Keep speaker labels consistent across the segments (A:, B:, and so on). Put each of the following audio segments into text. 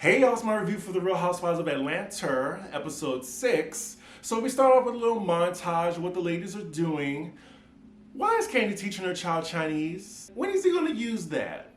A: Hey y'all, it's my review for the Real Housewives of Atlanta, episode 6. So we start off with a little montage of what the ladies are doing. Why is Kandi teaching her child Chinese? When is he gonna use that?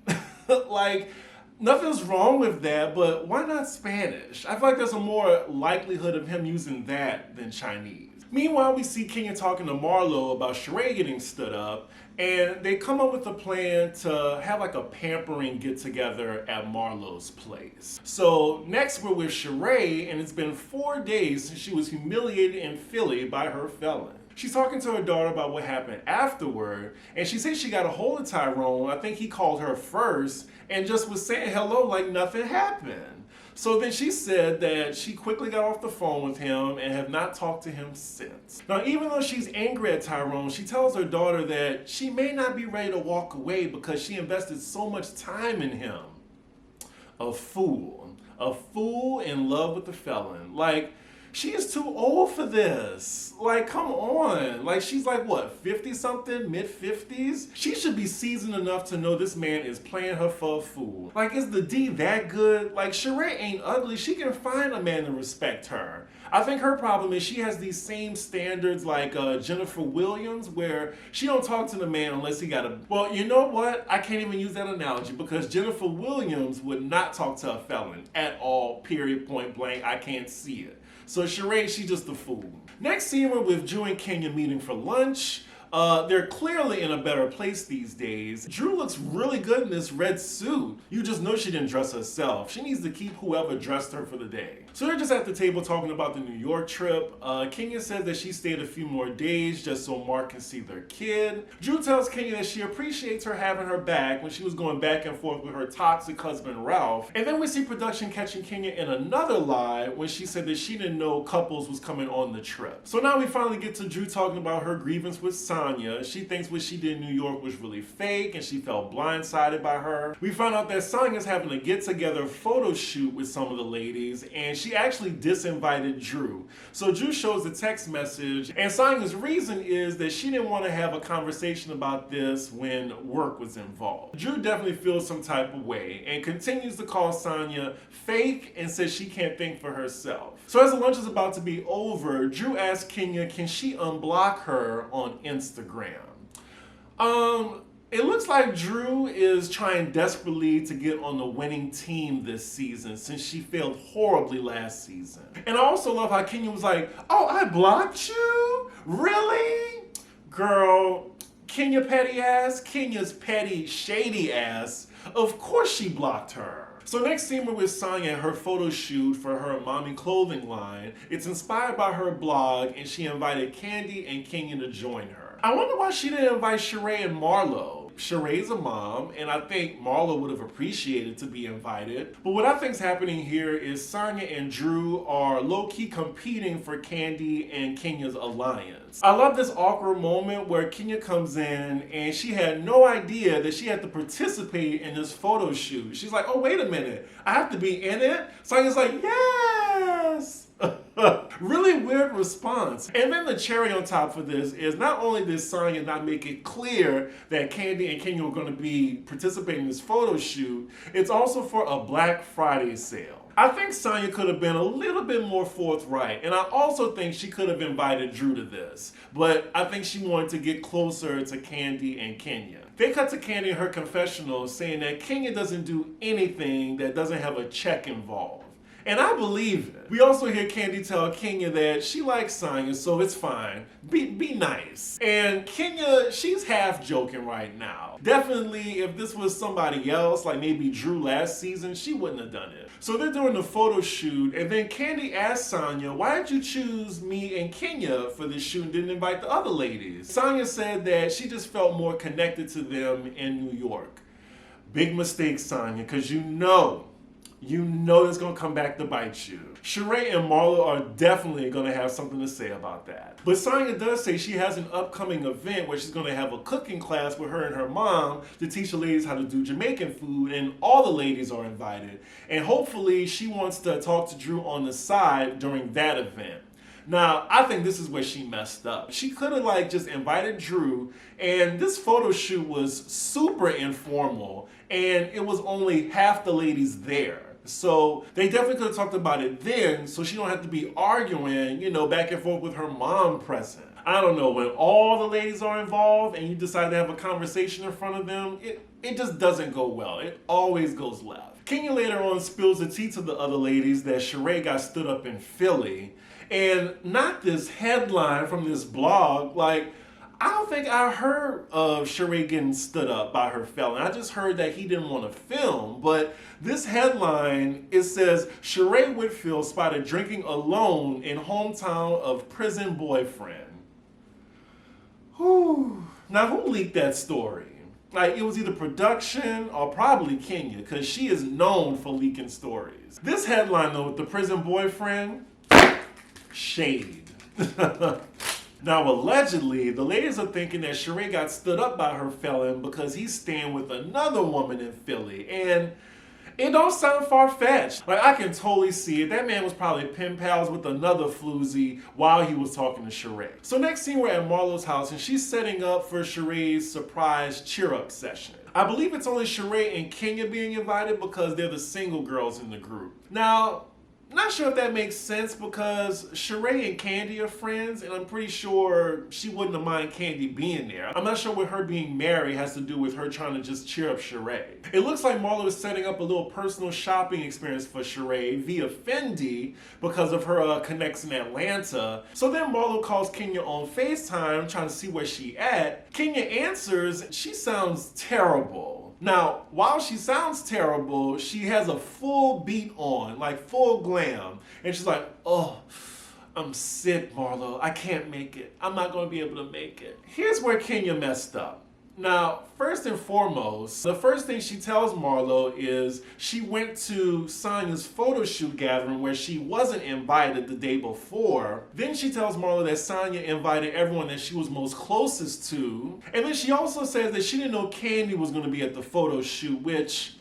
A: Like, nothing's wrong with that, but why not Spanish? I feel like there's a more likelihood of him using that than Chinese. Meanwhile, we see Kenya talking to Marlo about Sheree getting stood up, and they come up with a plan to have like a pampering get-together at Marlo's place. So next we're with Sheree, and it's been 4 days since she was humiliated in Philly by her felon. She's talking to her daughter about what happened afterward, and she says she got a hold of Tyrone. I think he called her first and just was saying hello like nothing happened. So then she said that she quickly got off the phone with him and have not talked to him since. Now, even though she's angry at Tyrone, she tells her daughter that she may not be ready to walk away because she invested so much time in him. A fool in love with the felon. Like, she is too old for this. Like, come on. Like, she's like, what, 50-something, mid-50s? She should be seasoned enough to know this man is playing her for a fool. Like, is the D that good? Like, Sheree ain't ugly. She can find a man to respect her. I think her problem is she has these same standards like Jennifer Williams, where she don't talk to the man unless he got a... Well, you know what? I can't even use that analogy because Jennifer Williams would not talk to a felon at all, period, point blank. I can't see it. So Sheree, she's just a fool. Next scene, we're with Drew and Kenya meeting for lunch. They're clearly in a better place these days. Drew looks really good in this red suit. You just know she didn't dress herself. She needs to keep whoever dressed her for the day. So they're just at the table talking about the New York trip. Kenya says that she stayed a few more days just so Mark can see their kid. Drew tells Kenya that she appreciates her having her back when she was going back and forth with her toxic husband Ralph. And then we see production catching Kenya in another lie when she said that she didn't know couples was coming on the trip. So now we finally get to Drew talking about her grievance with Sanya. She thinks what she did in New York was really fake and she felt blindsided by her. We found out that Sanya's having a get-together photo shoot with some of the ladies, and she actually disinvited Drew. So Drew shows the text message, and Sanya's reason is that she didn't want to have a conversation about this when work was involved. Drew definitely feels some type of way and continues to call Sanya fake and says she can't think for herself. So as the lunch is about to be over, Drew asks Kenya, can she unblock her on Instagram? It looks like Drew is trying desperately to get on the winning team this season since she failed horribly last season. And I also love how Kenya was like, oh, I blocked you? Really? Girl, Kenya petty ass, Kenya's petty, shady ass, of course she blocked her. So next scene we're with Sanya at her photo shoot for her mommy clothing line. It's inspired by her blog and she invited Kandi and Kenya to join her. I wonder why she didn't invite Sheree and Marlo. Sheree's a mom, and I think Marlo would have appreciated to be invited. But what I think's happening here is Sanya and Drew are low-key competing for Kandi and Kenya's alliance. I love this awkward moment where Kenya comes in and she had no idea that she had to participate in this photo shoot. She's like, oh, wait a minute, I have to be in it? Sanya's like, yes! Really weird response. And then the cherry on top for this is not only did Sanya not make it clear that Kandi and Kenya were going to be participating in this photo shoot, it's also for a Black Friday sale. I think Sanya could have been a little bit more forthright, and I also think she could have invited Drew to this, but I think she wanted to get closer to Kandi and Kenya. They cut to Kandi in her confessional saying that Kenya doesn't do anything that doesn't have a check involved. And I believe it. We also hear Kandi tell Kenya that she likes Sanya, so it's fine. Be nice. And Kenya, she's half joking right now. Definitely, if this was somebody else, like maybe Drew last season, she wouldn't have done it. So they're doing the photo shoot, and then Kandi asks Sanya, why did you choose me and Kenya for this shoot and didn't invite the other ladies? Sanya said that she just felt more connected to them in New York. Big mistake, Sanya, because you know it's gonna come back to bite you. Sheree and Marlo are definitely gonna have something to say about that. But Sanya does say she has an upcoming event where she's gonna have a cooking class with her and her mom to teach the ladies how to do Jamaican food, and all the ladies are invited. And hopefully she wants to talk to Drew on the side during that event. Now, I think this is where she messed up. She could have just invited Drew, and this photo shoot was super informal, and it was only half the ladies there. So they definitely could have talked about it then, so she don't have to be arguing, back and forth with her mom present. I don't know, when all the ladies are involved and you decide to have a conversation in front of them, it just doesn't go well. It always goes left. Kenya later on spills the tea to the other ladies that Sheree got stood up in Philly. And not this headline from this blog, I don't think I heard of Sheree getting stood up by her felon. I just heard that he didn't want to film. But this headline, it says, Sheree Whitfield spotted drinking alone in hometown of prison boyfriend. Whew. Now, who leaked that story? It was either production or probably Kenya, because she is known for leaking stories. This headline, though, with the prison boyfriend, shade. Now, allegedly, the ladies are thinking that Sheree got stood up by her felon because he's staying with another woman in Philly. And it don't sound far-fetched. I can totally see it. That man was probably pen pals with another floozy while he was talking to Sheree. So next scene, we're at Marlo's house, and she's setting up for Sheree's surprise cheer-up session. I believe it's only Sheree and Kenya being invited because they're the single girls in the group. Now, not sure if that makes sense because Sheree and Candy are friends, and I'm pretty sure she wouldn't have minded Candy being there. I'm not sure what her being married has to do with her trying to just cheer up Sheree. It looks like Marlo is setting up a little personal shopping experience for Sheree via Fendi because of her connects in Atlanta. So then Marlo calls Kenya on FaceTime trying to see where she at. Kenya answers, she sounds terrible. Now, while she sounds terrible, she has a full beat on, full glam. And she's like, oh, I'm sick, Marlo. I can't make it. I'm not going to be able to make it. Here's where Kenya messed up. Now, first and foremost, the first thing she tells Marlo is she went to Sanya's photoshoot gathering where she wasn't invited the day before. Then she tells Marlo that Sanya invited everyone that she was most closest to. And then she also says that she didn't know Candy was going to be at the photo shoot, which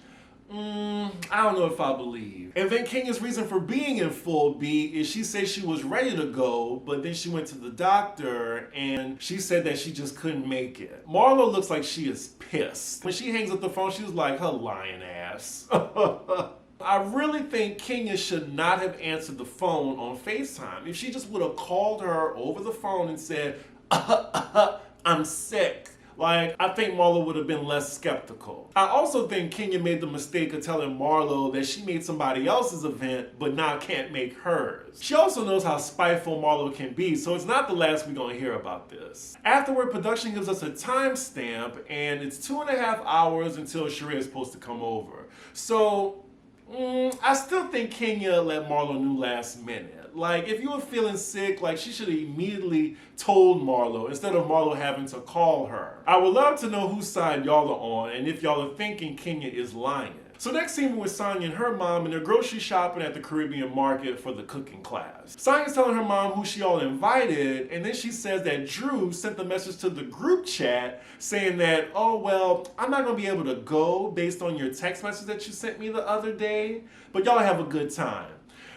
A: I don't know if I believe. And then Kenya's reason for being in full beat is she said she was ready to go, but then she went to the doctor and she said that she just couldn't make it. Marlo looks like she is pissed. When she hangs up the phone, she's like her lying ass. I really think Kenya should not have answered the phone on FaceTime. If she just would have called her over the phone and said, I'm sick, I think Marlo would have been less skeptical. I also think Kenya made the mistake of telling Marlo that she made somebody else's event, but now can't make hers. She also knows how spiteful Marlo can be, so it's not the last we're going to hear about this. Afterward, production gives us a timestamp, and it's 2.5 hours until Sheree is supposed to come over. So, I still think Kenya let Marlo know last minute. If you were feeling sick, she should have immediately told Marlo instead of Marlo having to call her. I would love to know whose side y'all are on and if y'all are thinking Kenya is lying. So next scene with Sanya and her mom, and they're grocery shopping at the Caribbean market for the cooking class. Sanya's telling her mom who she all invited, and then she says that Drew sent the message to the group chat saying that, oh, well, I'm not going to be able to go based on your text message that you sent me the other day, but y'all have a good time.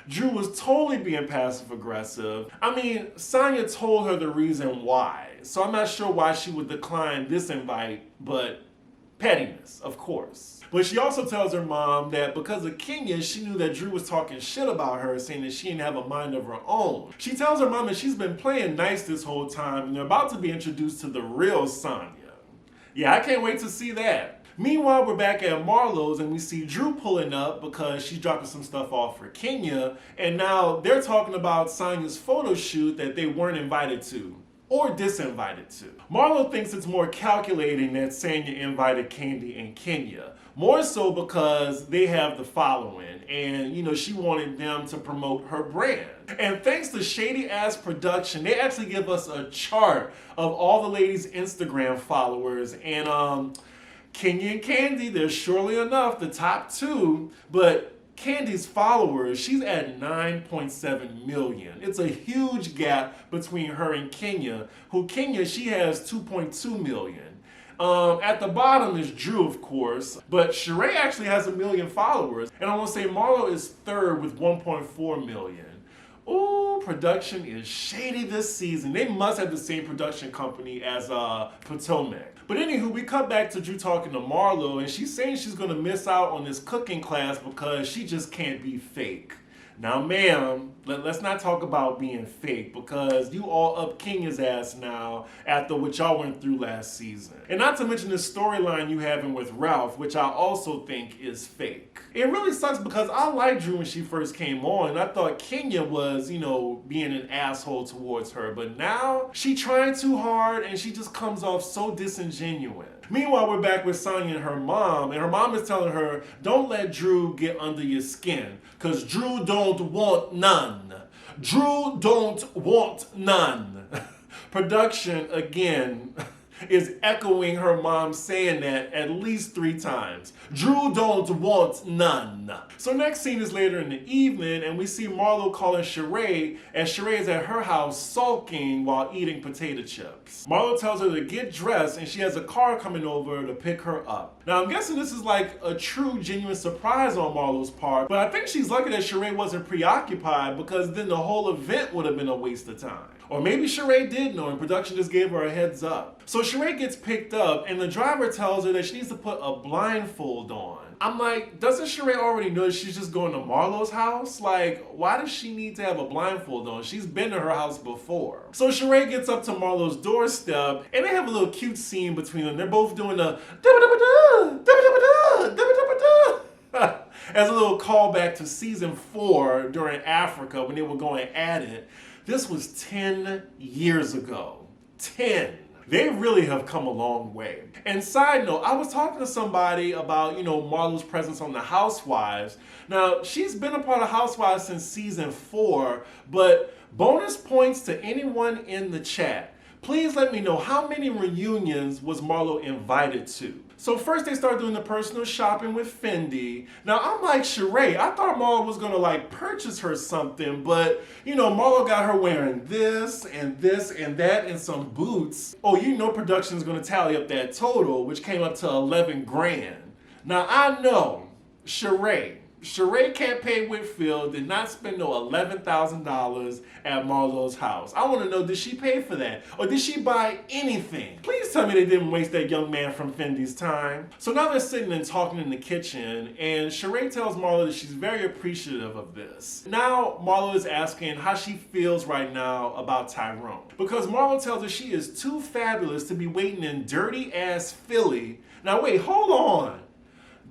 A: Drew was totally being passive aggressive. Sanya told her the reason why, so I'm not sure why she would decline this invite, but pettiness, of course. But she also tells her mom that because of Kenya, she knew that Drew was talking shit about her, saying that she didn't have a mind of her own. She tells her mom that she's been playing nice this whole time, and they're about to be introduced to the real Sanya. Yeah, I can't wait to see that. Meanwhile, we're back at Marlo's and we see Drew pulling up because she's dropping some stuff off for Kenya, and now they're talking about Sanya's photo shoot that they weren't invited to. Or disinvited to. Marlo thinks it's more calculating that Sanya invited Candy and Kenya. More so because they have the following and, she wanted them to promote her brand. And thanks to shady ass production, they actually give us a chart of all the ladies' Instagram followers, and Kenya and Candy, they're surely enough the top two, but Candy's followers, she's at 9.7 million. It's a huge gap between her and Kenya, she has 2.2 million. At the bottom is Drew, of course, but Sheree actually has 1 million followers, and I want to say Marlo is third with 1.4 million. Ooh, production is shady this season. They must have the same production company as Potomac. But anywho, we cut back to Drew talking to Marlo, and she's saying she's gonna miss out on this cooking class because she just can't be fake. Now, ma'am, let's not talk about being fake because you all up Kenya's ass now after what y'all went through last season. And not to mention the storyline you having with Ralph, which I also think is fake. It really sucks because I liked Drew when she first came on, and I thought Kenya was, being an asshole towards her. But now, she trying too hard and she just comes off so disingenuous. Meanwhile, we're back with Sanya and her mom is telling her, don't let Drew get under your skin, because Drew don't want none. Drew don't want none. Production, again, is echoing her mom saying that at least 3 times. Drew don't want none. So next scene is later in the evening, and we see Marlo calling Sheree, as Sheree is at her house sulking while eating potato chips. Marlo tells her to get dressed, and she has a car coming over to pick her up. Now I'm guessing this is like a true, genuine surprise on Marlo's part, but I think she's lucky that Sheree wasn't preoccupied, because then the whole event would have been a waste of time. Or maybe Sheree did know and production just gave her a heads up. So Sheree gets picked up and the driver tells her that she needs to put a blindfold on. I'm like, doesn't Sheree already know she's just going to Marlo's house? Like, why does she need to have a blindfold on? She's been to her house before. So Sheree gets up to Marlo's doorstep and they have a little cute scene between them. They're both doing the as a little callback to season 4 during Africa when they were going at it. This was 10 years ago. 10. They really have come a long way. And side note, I was talking to somebody about, Marlo's presence on the Housewives. Now, she's been a part of Housewives since season 4, but bonus points to anyone in the chat. Please let me know, how many reunions was Marlo invited to? So first they start doing the personal shopping with Fendi. Now I'm like, Sheree, I thought Marlo was gonna purchase her something, but Marlo got her wearing this and that and some boots. Oh, production's gonna tally up that total, which came up to 11 grand. Now I know Sheree can't pay Whitfield, did not spend no $11,000 at Marlo's house. I want to know, did she pay for that? Or did she buy anything? Please tell me they didn't waste that young man from Fendi's time. So now they're sitting and talking in the kitchen, and Sheree tells Marlo that she's very appreciative of this. Now Marlo is asking how she feels right now about Tyrone. Because Marlo tells her she is too fabulous to be waiting in dirty ass Philly. Now wait, hold on.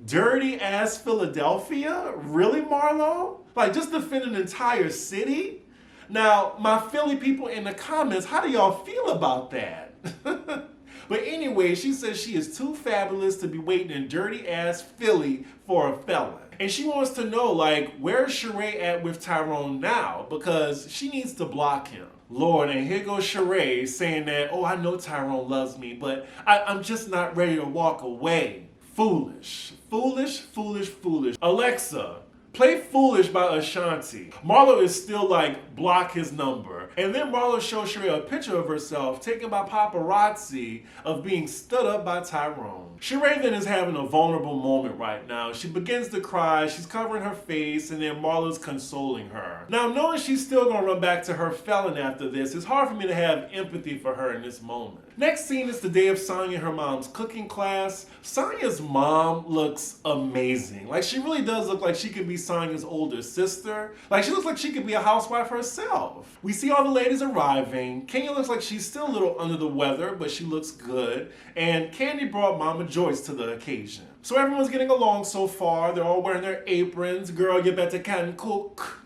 A: Dirty ass Philadelphia? Really, Marlo? Just defend an entire city? Now, my Philly people in the comments, how do y'all feel about that? But anyway, she says she is too fabulous to be waiting in dirty ass Philly for a felon. And she wants to know, where's Sheree at with Tyrone now? Because she needs to block him. Lord, and here goes Sheree saying that, oh, I know Tyrone loves me, but I'm just not ready to walk away. Foolish. Foolish, foolish, foolish. Alexa, play Foolish by Ashanti. Marlo is still block his number. And then Marlo shows Sheree a picture of herself taken by paparazzi of being stood up by Tyrone. Sheree then is having a vulnerable moment right now. She begins to cry, she's covering her face, and then Marlo's consoling her. Now, knowing she's still gonna run back to her felon after this, it's hard for me to have empathy for her in this moment. Next scene is the day of Sanya and her mom's cooking class. Sanya's mom looks amazing. She really does look like she could be Sanya's older sister. She looks like she could be a housewife herself. We see all the ladies arriving. Kenya looks like she's still a little under the weather, but she looks good. And Candy brought Mama Joyce to the occasion. So everyone's getting along so far. They're all wearing their aprons. Girl, you better can cook.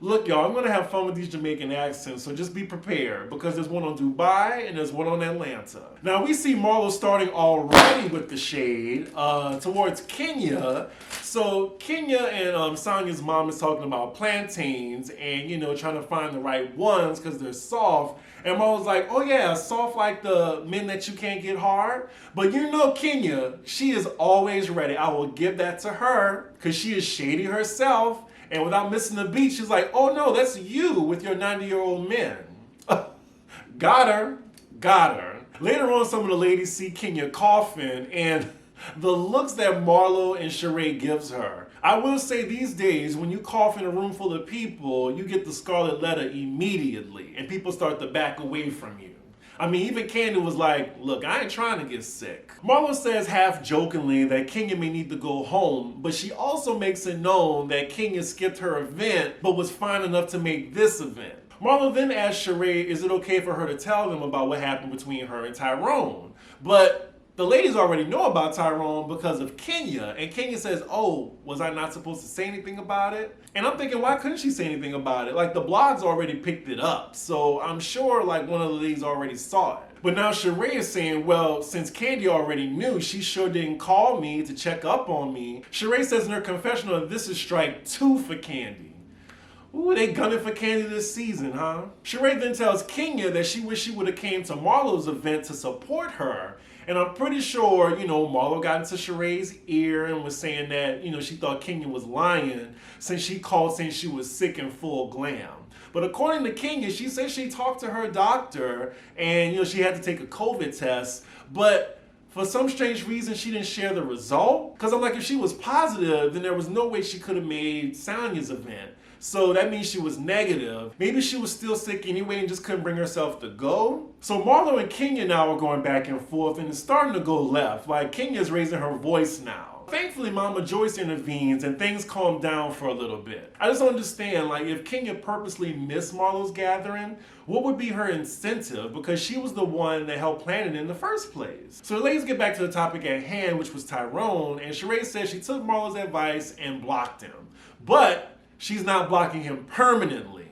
A: Look, y'all, I'm going to have fun with these Jamaican accents, so just be prepared, because there's one on Dubai and there's one on Atlanta. Now, we see Marlo starting already with the shade towards Kenya. So Kenya and Sanya's mom is talking about plantains and, trying to find the right ones because they're soft. And Marlo's like, oh yeah, soft like the men that you can't get hard. But Kenya, she is always ready. I will give that to her because she is shady herself. And without missing the beat, she's like, oh no, that's you with your 90-year-old men. Got her. Later on, some of the ladies see Kenya coughing, and the looks that Marlo and Sheree gives her. I will say these days, when you cough in a room full of people, you get the scarlet letter immediately, and people start to back away from you. I mean, even Candy was like, look, I ain't trying to get sick. Marlo says half jokingly that Kenya may need to go home, but she also makes it known that Kenya skipped her event, but was fine enough to make this event. Marlo then asks Sheree, is it okay for her to tell them about what happened between her and Tyrone? But the ladies already know about Tyrone because of Kenya, and Kenya says, oh, was I not supposed to say anything about it? And I'm thinking, why couldn't she say anything about it? Like, the blogs already picked it up, so I'm sure like one of the ladies already saw it. But now Sheree is saying, well, since Candy already knew, she sure didn't call me to check up on me. Sheree says in her confessional, this is strike 2 for Candy. Ooh, they gunning for Candy this season, huh? Sheree then tells Kenya that she wished she would have came to Marlo's event to support her. And I'm pretty sure, Marlo got into Sheree's ear and was saying that, she thought Kenya was lying since she called saying she was sick and full glam. But according to Kenya, she said she talked to her doctor and, she had to take a COVID test. But for some strange reason, she didn't share the result. Because I'm like, if she was positive, then there was no way she could have made Sanya's event. So that means she was negative. Maybe she was still sick anyway and just couldn't bring herself to go. So Marlo and Kenya now are going back and forth and it's starting to go left. Like Kenya's raising her voice now. Thankfully, Mama Joyce intervenes and things calm down for a little bit. I just don't understand, like if Kenya purposely missed Marlo's gathering, what would be her incentive? Because she was the one that helped plan it in the first place. So let's get back to the topic at hand, which was Tyrone. And Sheree says she took Marlo's advice and blocked him. But she's not blocking him permanently.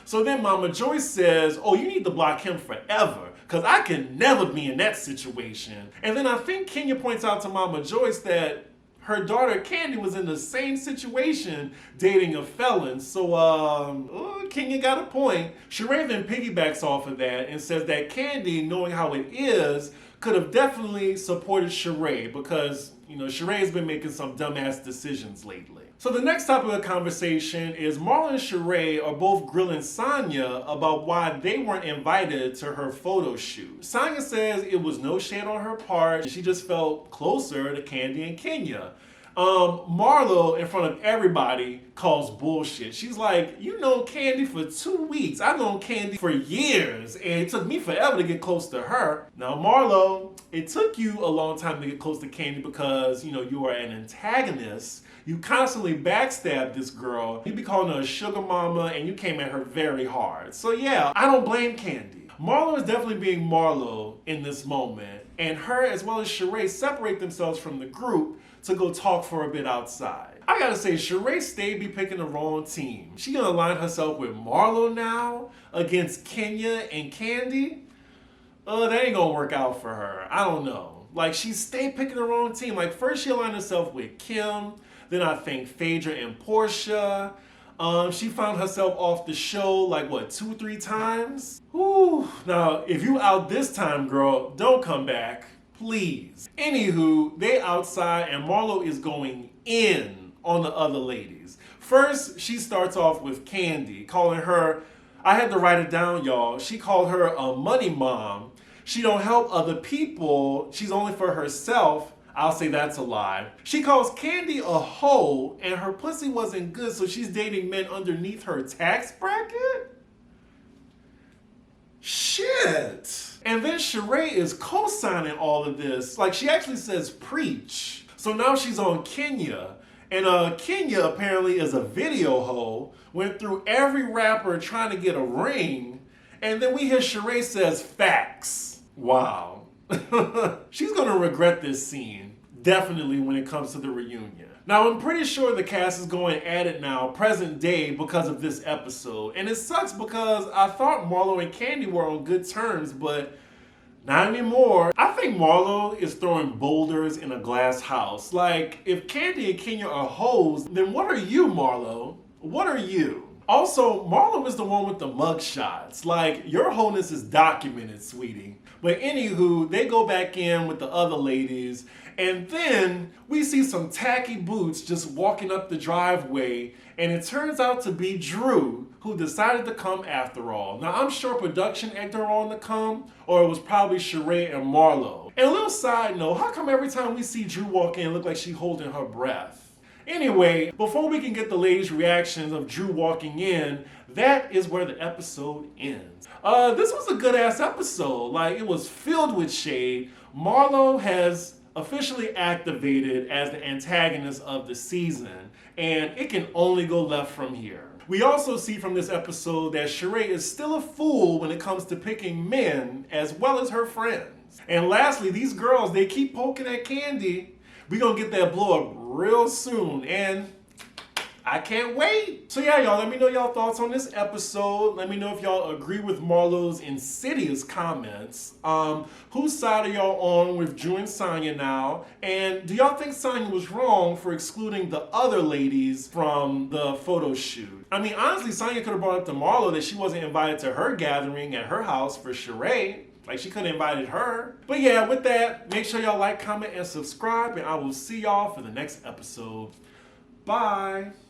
A: So then Mama Joyce says, oh, you need to block him forever, because I can never be in that situation. And then I think Kenya points out to Mama Joyce that her daughter Candy was in the same situation dating a felon. So Kenya got a point. Sheree then piggybacks off of that and says that Candy, knowing how it is, could have definitely supported Sheree because, Sheree has been making some dumbass decisions lately. So the next topic of conversation is Marlo and Sheree are both grilling Sanya about why they weren't invited to her photo shoot. Sanya says it was no shade on her part. She just felt closer to Candy and Kenya. Marlo, in front of everybody, calls bullshit. She's like, you know Candy for 2 weeks. I've known Candy for years, and it took me forever to get close to her. Now, Marlo, it took you a long time to get close to Candy because, you are an antagonist. You constantly backstab this girl. You be calling her a sugar mama, and you came at her very hard. So yeah, I don't blame Candy. Marlo is definitely being Marlo in this moment, and her as well as Sheree separate themselves from the group to go talk for a bit outside. I gotta say, Sheree stayed be picking the wrong team. She gonna line herself with Marlo now against Kenya and Candy? That ain't gonna work out for her. I don't know. Like, she stayed picking the wrong team. Like, first she aligned herself with Kim, then I think Phaedra and Portia. She found herself off the show like, 2-3 times? Whew. Now, if you out this time, girl, don't come back. Please. Anywho, they outside and Marlo is going in on the other ladies. First, she starts off with Candy, calling her, I had to write it down, y'all. She called her a money mom. She don't help other people. She's only for herself. I'll say that's a lie. She calls Candy a hoe and her pussy wasn't good, so she's dating men underneath her tax bracket? Shit. And then Sheree is co-signing all of this. Like, she actually says preach. So now she's on Kenya. And Kenya apparently is a video hoe. Went through every rapper trying to get a ring. And then we hear Sheree says facts. Wow. She's gonna regret this scene. Definitely when it comes to the reunion. Now, I'm pretty sure the cast is going at it now, present day, because of this episode. And it sucks because I thought Marlo and Candy were on good terms, but not anymore. I think Marlo is throwing boulders in a glass house. Like, if Candy and Kenya are hoes, then what are you, Marlo? What are you? Also, Marlo is the one with the mug shots. Like, your wholeness is documented, sweetie. But anywho, they go back in with the other ladies, and then we see some tacky boots just walking up the driveway, and it turns out to be Drew, who decided to come after all. Now, I'm sure production egged her on to come, or it was probably Sheree and Marlo. And a little side note, how come every time we see Drew walk in, it look like she holding her breath? Anyway, before we can get the ladies' reactions of Drew walking in, that is where the episode ends. This was a good ass episode. Like, it was filled with shade. Marlo has officially activated as the antagonist of the season, and it can only go left from here. We also see from this episode that Sheree is still a fool when it comes to picking men as well as her friends. And lastly, these girls, they keep poking at Candy. We're gonna get that blow up real soon, and I can't wait. So yeah, y'all, let me know y'all thoughts on this episode. Let me know if y'all agree with Marlo's insidious comments. Whose side are y'all on with Drew and Sanya now? And do y'all think Sanya was wrong for excluding the other ladies from the photo shoot? I mean, honestly, Sanya could have brought up to Marlo that she wasn't invited to her gathering at her house for Sheree. Like, she could have invited her. But yeah, with that, make sure y'all like, comment, and subscribe, and I will see y'all for the next episode. Bye.